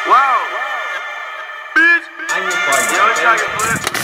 Wow. Bitch. Yo, it's like a Flipp.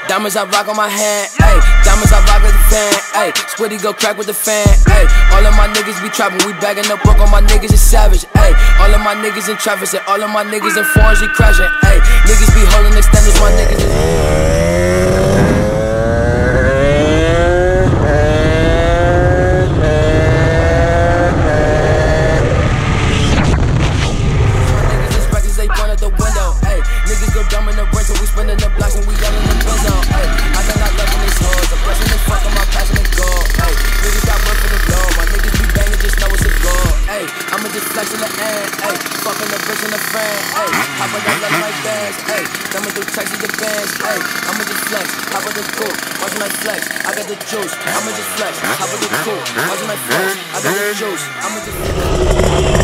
Diamonds I rock on my hand, ayy. Diamonds I rock with the fan, ayy. Squiddy go crack with the fan, ayy. All of my niggas be trapping, we bagging up broke on my niggas is savage, ayy. All of my niggas in traffic, and all of my niggas in foreigns, we crashing, ayy. Niggas be holding extenders, my niggas is. I got the juice, I'ma just flex. How about the cool? Watch my flex. I got the juice, I'ma just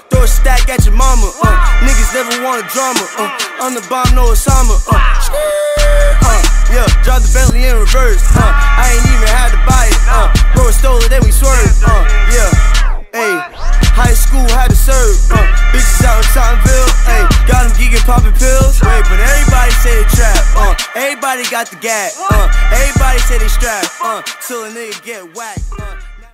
throw a stack at your mama. Niggas never want a drama. I'm the bomb, no Osama. Yeah, drive the Bentley in reverse. I ain't even had to buy it. Bro stole it, then we swerved. Yeah, ayy. High school had to serve. Bitches out in Tottenville. Ayy, got them geeking, popping pills. Wait, but everybody say they trap. Everybody got the gag. Everybody say they strap. Till a nigga get whacked.